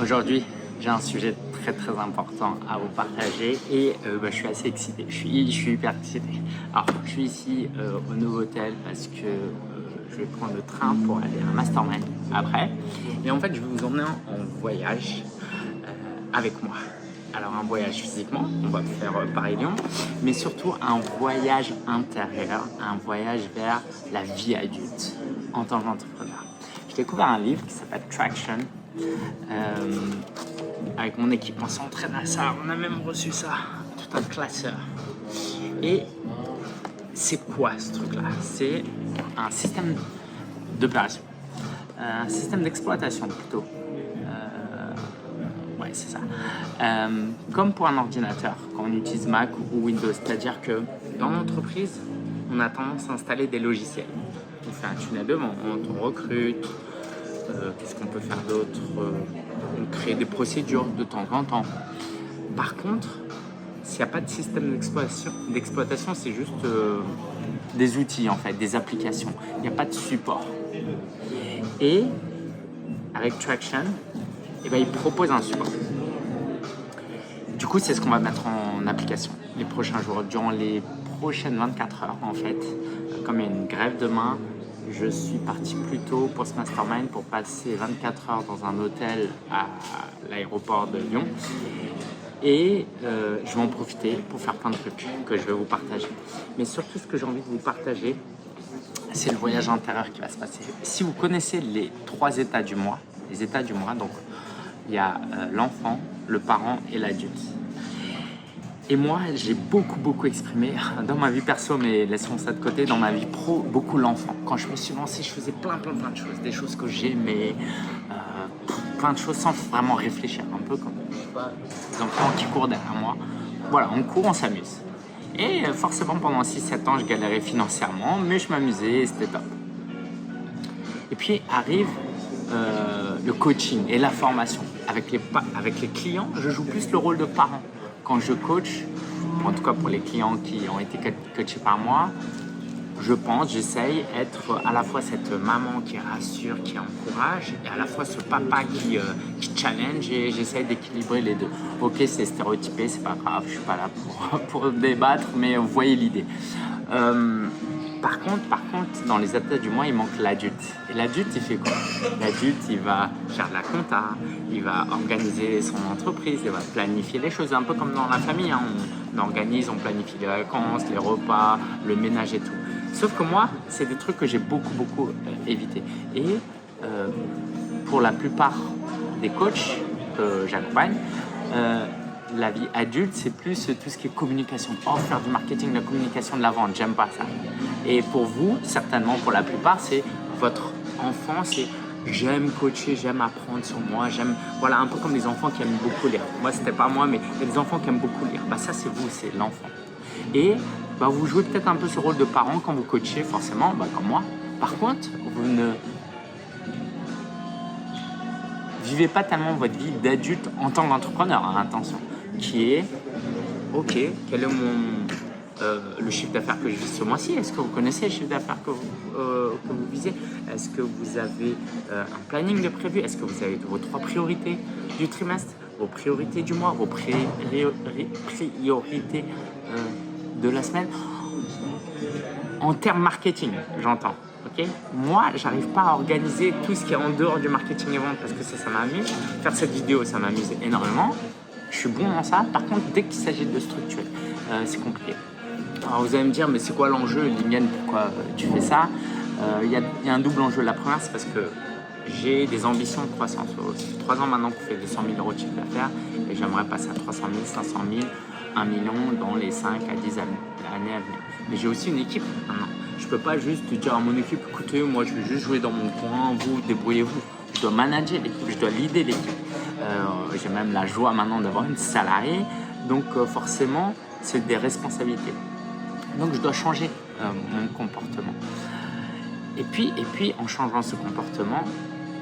Aujourd'hui, j'ai un sujet très important à vous partager et je suis assez excité, je suis hyper excité. Alors, je suis ici au Novotel parce que je vais prendre le train pour aller à un mastermind après. Et en fait, je vais vous emmener en voyage avec moi. Alors, un voyage physiquement, on va faire Paris-Lyon, mais surtout un voyage intérieur, un voyage vers la vie adulte en tant qu'entrepreneur. J'ai découvert un livre qui s'appelle Traction. Avec mon équipe, on s'entraîne à ça, on a même reçu ça, tout un classeur. Et c'est quoi ce truc-là? C'est un système d'opération, un système d'exploitation plutôt. Ouais, c'est ça. Comme pour un ordinateur, quand on utilise Mac ou Windows, c'est-à-dire que dans l'entreprise, on a tendance à installer des logiciels. On fait un tunnel de vente, on recrute. Qu'est-ce qu'on peut faire d'autre? On crée des procédures de temps en temps. Par contre, s'il n'y a pas de système d'exploitation, c'est juste des outils en fait, des applications. Il n'y a pas de support. Et avec Traction, il propose un support. Du coup, c'est ce qu'on va mettre en application les prochains jours, durant les prochaines 24 heures en fait. Comme il y a une grève demain, je suis parti plus tôt pour ce mastermind pour passer 24 heures dans un hôtel à l'aéroport de Lyon. Et je vais en profiter pour faire plein de trucs que je vais vous partager. Mais surtout, ce que j'ai envie de vous partager, c'est le voyage intérieur qui va se passer. Si vous connaissez les 3 états du moi, les états du moi, donc il y a l'enfant, le parent et l'adulte. Et moi, j'ai beaucoup exprimé dans ma vie perso, mais laissons ça de côté, dans ma vie pro, beaucoup l'enfant. Quand je me suis lancé, je faisais plein de choses, des choses que j'aimais, plein de choses sans vraiment réfléchir, un peu comme les enfants qui courent derrière moi. Voilà, on court, on s'amuse. Et forcément, pendant 6-7 ans, je galérais financièrement, mais je m'amusais et c'était top. Et puis arrive le coaching et la formation. Avec les clients, je joue plus le rôle de parent. Quand je coach, en tout cas pour les clients qui ont été coachés par moi, j'essaye être à la fois cette maman qui rassure, qui encourage, et à la fois ce papa qui challenge, et j'essaye d'équilibrer les deux. Ok, c'est stéréotypé, c'est pas grave, je suis pas là pour débattre, mais vous voyez l'idée. Par contre, dans les états du moi, il manque l'adulte. Et l'adulte, il fait quoi? L'adulte, il va faire de la compta, il va organiser son entreprise, il va planifier les choses, un peu comme dans la famille. Hein. On planifie les vacances, les repas, le ménage et tout. Sauf que moi, c'est des trucs que j'ai beaucoup évité. Et pour la plupart des coachs que j'accompagne, la vie adulte, c'est plus tout ce qui est communication. Faire du marketing, de la communication, de la vente, j'aime pas ça. Et pour vous, certainement pour la plupart, c'est votre enfant, c'est j'aime coacher, j'aime apprendre sur moi, voilà, un peu comme les enfants qui aiment beaucoup lire. Moi, c'était pas moi, mais il y a des enfants qui aiment beaucoup lire. Ça, c'est vous, c'est l'enfant. Et vous jouez peut-être un peu ce rôle de parent quand vous coachez, forcément, comme moi. Par contre, vous ne vivez pas tellement votre vie d'adulte en tant qu'entrepreneur, attention, qui est, ok, quel est le chiffre d'affaires que je vise ce mois-ci? Est-ce que vous connaissez le chiffre d'affaires que vous visez? Est-ce que vous avez un planning de prévu? Est-ce que vous avez vos 3 priorités du trimestre, vos priorités du mois, vos priorités de la semaine? En termes marketing, j'entends. Okay. Moi, j'arrive pas à organiser tout ce qui est en dehors du marketing et vente parce que ça m'amuse. Faire cette vidéo, ça m'amuse énormément. Je suis bon dans ça. Par contre, dès qu'il s'agit de structurer, c'est compliqué. Alors vous allez me dire, mais c'est quoi l'enjeu, Lingen, pourquoi tu fais ça? Il y a un double enjeu. La première, c'est parce que j'ai des ambitions de croissance. Ça fait 3 ans maintenant qu'on fait 200 000 euros de chiffre d'affaires et j'aimerais passer à 300 000, 500 000, 1 million dans les 5 à 10 années à venir. Mais j'ai aussi une équipe maintenant. Je peux pas juste dire à mon équipe, écoutez, moi je vais juste jouer dans mon coin, vous débrouillez-vous. Je dois manager l'équipe, je dois leader l'équipe. J'ai même la joie maintenant d'avoir une salariée, donc forcément c'est des responsabilités. Donc je dois changer mon comportement. Et puis en changeant ce comportement,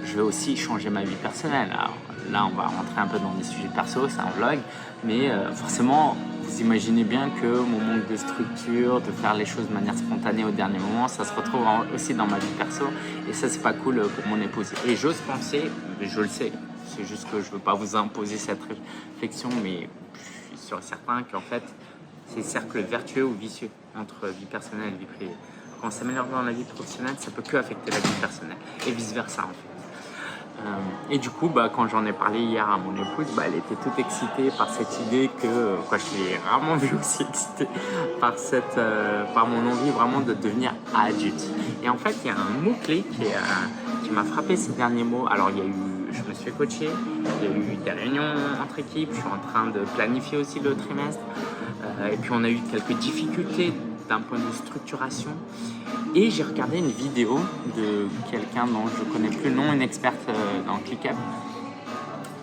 je vais aussi changer ma vie personnelle. Alors là on va rentrer un peu dans des sujets perso, c'est un vlog, mais forcément vous imaginez bien que mon manque de structure, de faire les choses de manière spontanée au dernier moment, ça se retrouve aussi dans ma vie perso et ça c'est pas cool pour mon épouse. Et j'ose penser, je le sais, C'est juste que je ne veux pas vous imposer cette réflexion, mais je suis sûr et certain qu'en fait, c'est cercle vertueux ou vicieux entre vie personnelle et vie privée. Quand on s'améliore dans la vie professionnelle, ça peut que affecter la vie personnelle et vice-versa en fait. Et du coup, quand j'en ai parlé hier à mon épouse, elle était toute excitée par cette idée que, je l'ai rarement vue aussi excitée par mon envie vraiment de devenir adulte. Et en fait, il y a un mot-clé qui m'a frappé ces derniers mots. Alors, je me suis fait coacher, il y a eu des réunions entre équipes, je suis en train de planifier aussi le trimestre. Et puis, on a eu quelques difficultés d'un point de vue structuration. Et j'ai regardé une vidéo de quelqu'un dont je ne connais plus le nom, une experte dans ClickUp,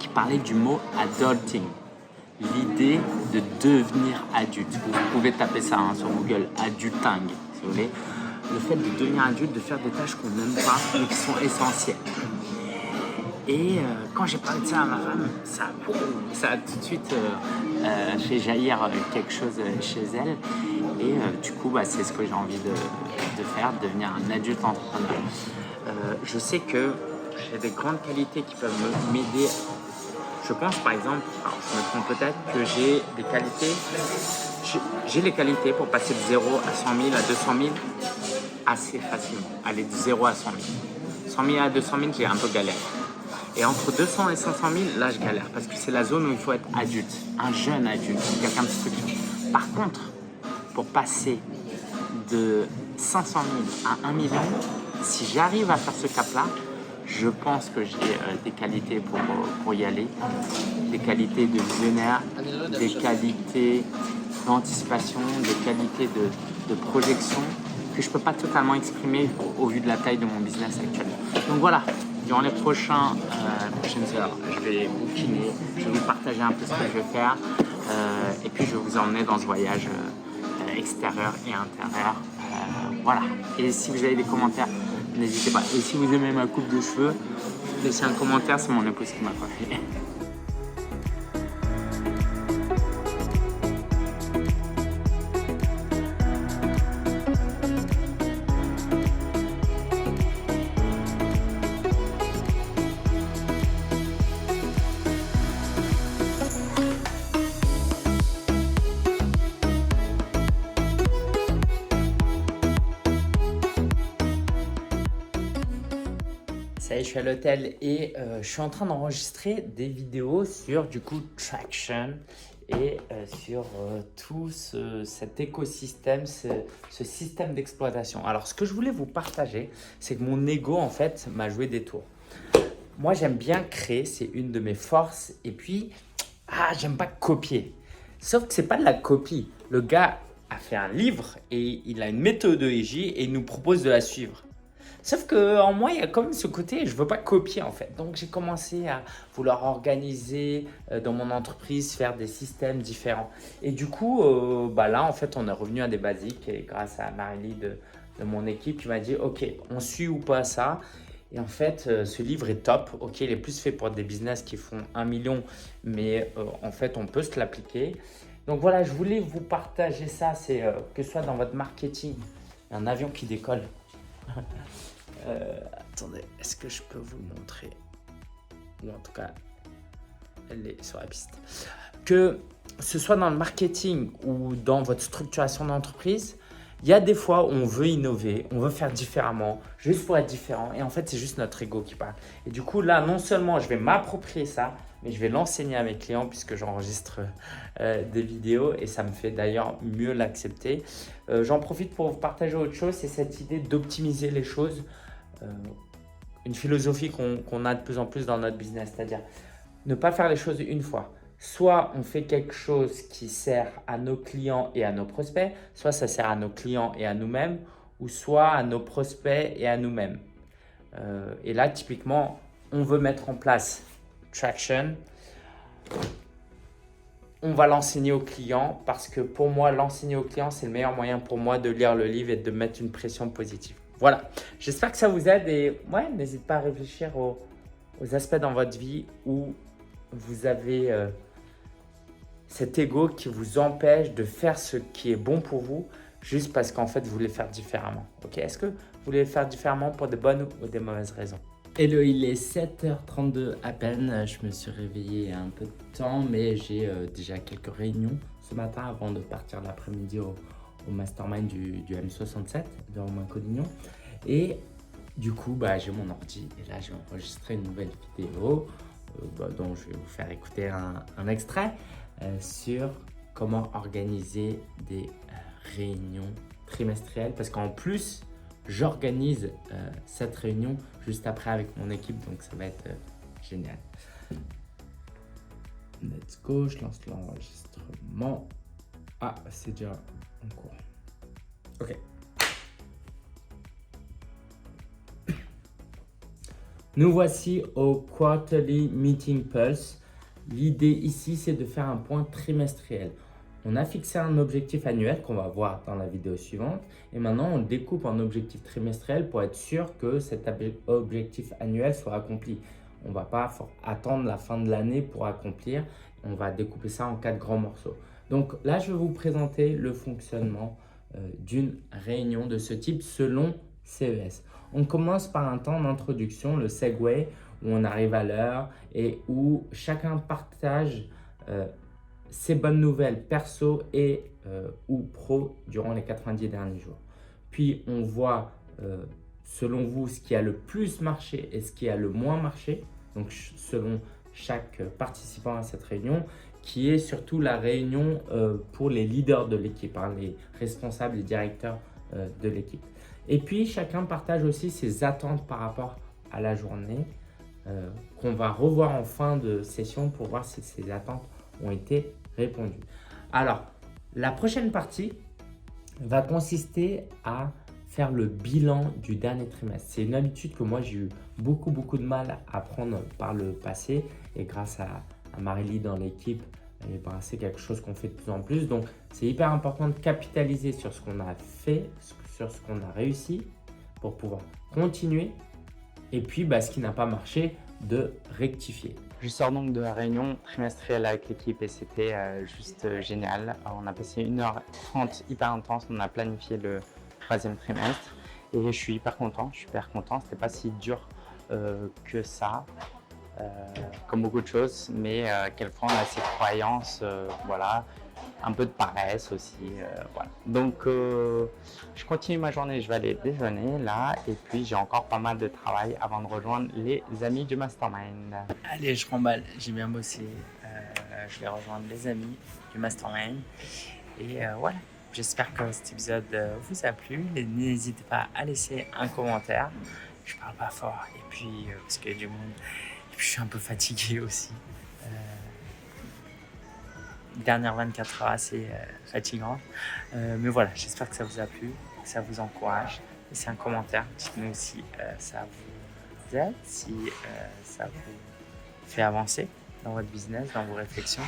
qui parlait du mot adulting, l'idée de devenir adulte. Vous pouvez taper ça sur Google, adulting, si vous voulez. Le fait de devenir adulte, de faire des tâches qu'on n'aime pas, mais qui sont essentielles. Et quand j'ai parlé de ça à ma femme, ça a tout de suite fait jaillir quelque chose chez elle. Et du coup, c'est ce que j'ai envie de faire, de devenir un adulte entrepreneur. Je sais que j'ai des grandes qualités qui peuvent m'aider. Je pense par exemple, alors je me trompe peut-être, que j'ai des qualités. J'ai les qualités pour passer de 0 à 100 000 à 200 000 assez facilement. Aller de 0 à 100 000. 100 000 à 200 000, j'ai un peu galère. Et entre 200 et 500 000, là je galère parce que c'est la zone où il faut être adulte, un jeune adulte, quelqu'un de structuré. Par contre, pour passer de 500 000 à 1 million, si j'arrive à faire ce cap-là, je pense que j'ai des qualités pour y aller, des qualités de visionnaire, des qualités d'anticipation, des qualités de projection que je ne peux pas totalement exprimer au vu de la taille de mon business actuellement. Donc voilà. Durant les prochaines heures, je vais bouquiner, je vais vous partager un peu ce que je vais faire et puis je vais vous emmener dans ce voyage extérieur et intérieur. Voilà. Et si vous avez des commentaires, n'hésitez pas. Et si vous aimez ma coupe de cheveux, laissez un commentaire, c'est mon épouse qui m'a coiffé. Ça y est, je suis à l'hôtel et je suis en train d'enregistrer des vidéos sur du coup Traction et sur tout cet écosystème, ce système d'exploitation. Alors ce que je voulais vous partager, c'est que mon ego en fait m'a joué des tours. Moi j'aime bien créer, c'est une de mes forces et puis j'aime pas copier. Sauf que c'est pas de la copie. Le gars a fait un livre et il a une méthodologie et il nous propose de la suivre. Sauf qu'en moi, il y a quand même ce côté, je ne veux pas copier en fait. Donc, j'ai commencé à vouloir organiser dans mon entreprise, faire des systèmes différents. Et du coup, là, en fait, on est revenu à des basiques. Et grâce à Marie-Lie de mon équipe qui m'a dit, OK, on suit ou pas ça. Et en fait, ce livre est top. OK, il est plus fait pour des business qui font 1 million, mais en fait, on peut se l'appliquer. Donc voilà, je voulais vous partager ça. C'est que ce soit dans votre marketing, il y a un avion qui décolle. Attendez, est-ce que je peux vous le montrer? Ou en tout cas, elle est sur la piste. Que ce soit dans le marketing ou dans votre structuration d'entreprise, il y a des fois où on veut innover, on veut faire différemment, juste pour être différent. Et en fait, c'est juste notre ego qui parle. Et du coup, là, non seulement je vais m'approprier ça, mais je vais l'enseigner à mes clients puisque j'enregistre des vidéos et ça me fait d'ailleurs mieux l'accepter. J'en profite pour vous partager autre chose, c'est cette idée d'optimiser les choses. Une philosophie qu'on a de plus en plus dans notre business, c'est-à-dire ne pas faire les choses une fois. Soit on fait quelque chose qui sert à nos clients et à nos prospects, soit ça sert à nos clients et à nous-mêmes, ou soit à nos prospects et à nous-mêmes. Et là, typiquement, on veut mettre en place Traction. On va l'enseigner aux clients parce que pour moi, l'enseigner aux clients, c'est le meilleur moyen pour moi de lire le livre et de mettre une pression positive. Voilà, j'espère que ça vous aide et n'hésitez pas à réfléchir aux aspects dans votre vie où vous avez cet ego qui vous empêche de faire ce qui est bon pour vous juste parce qu'en fait, vous voulez faire différemment. Ok, est-ce que vous voulez faire différemment pour de bonnes ou des mauvaises raisons? Hello, il est 7h32 à peine. Je me suis réveillé il y a un peu de temps, mais j'ai déjà quelques réunions ce matin avant de partir l'après-midi au mastermind du M67 de Romain Collignon. Et du coup, j'ai mon ordi et là, j'ai enregistré une nouvelle vidéo dont je vais vous faire écouter un extrait sur comment organiser des réunions trimestrielles. Parce qu'en plus, j'organise cette réunion juste après avec mon équipe, donc ça va être génial. Let's go, je lance l'enregistrement. Ah, c'est déjà en cours. Ok. Nous voici au Quarterly Meeting Pulse. L'idée ici, c'est de faire un point trimestriel. On a fixé un objectif annuel qu'on va voir dans la vidéo suivante et maintenant on le découpe en objectif trimestriel pour être sûr que cet objectif annuel soit accompli. On ne va pas attendre la fin de l'année pour accomplir, on va découper ça en 4 grands morceaux. Donc là, je vais vous présenter le fonctionnement d'une réunion de ce type selon CES. On commence par un temps d'introduction, le segue, où on arrive à l'heure et où chacun partage ses bonnes nouvelles perso et ou pro durant les 90 derniers jours. Puis on voit selon vous ce qui a le plus marché et ce qui a le moins marché, donc selon chaque participant à cette réunion, qui est surtout la réunion pour les leaders de l'équipe, les responsables et directeurs de l'équipe. Et puis chacun partage aussi ses attentes par rapport à la journée qu'on va revoir en fin de session pour voir si ces attentes ont été répondues. Alors, la prochaine partie va consister à faire le bilan du dernier trimestre. C'est une habitude que moi j'ai eu beaucoup de mal à prendre par le passé et grâce à Marie-Lie dans l'équipe, c'est quelque chose qu'on fait de plus en plus. Donc, c'est hyper important de capitaliser sur ce qu'on a fait, sur ce qu'on a réussi pour pouvoir continuer et puis ce qui n'a pas marché, de rectifier. Je sors donc de la réunion trimestrielle avec l'équipe et c'était juste génial. On a passé 1h30 hyper intense, on a planifié le 3e trimestre et je suis hyper content, C'était pas si dur que ça. Comme beaucoup de choses, mais quelquefois on a ces croyances, un peu de paresse aussi, voilà. Donc je continue ma journée, je vais aller déjeuner là et puis j'ai encore pas mal de travail avant de rejoindre les amis du mastermind. Allez, je remballe, j'ai bien bossé, je vais rejoindre les amis du mastermind et voilà. J'espère que cet épisode vous a plu. N'hésitez pas à laisser un commentaire. Je parle pas fort et puis parce qu'il y a du monde. Je suis un peu fatigué aussi. Dernière 24 heures assez fatigante. Mais voilà, j'espère que ça vous a plu, que ça vous encourage. Laissez un commentaire, dites-nous si ça vous aide, si ça vous fait avancer dans votre business, dans vos réflexions.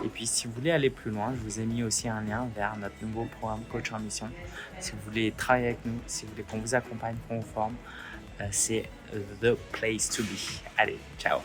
Et puis si vous voulez aller plus loin, je vous ai mis aussi un lien vers notre nouveau programme Coach en Mission. Si vous voulez travailler avec nous, si vous voulez qu'on vous accompagne, qu'on vous forme, c'est the place to be. Allez, ciao!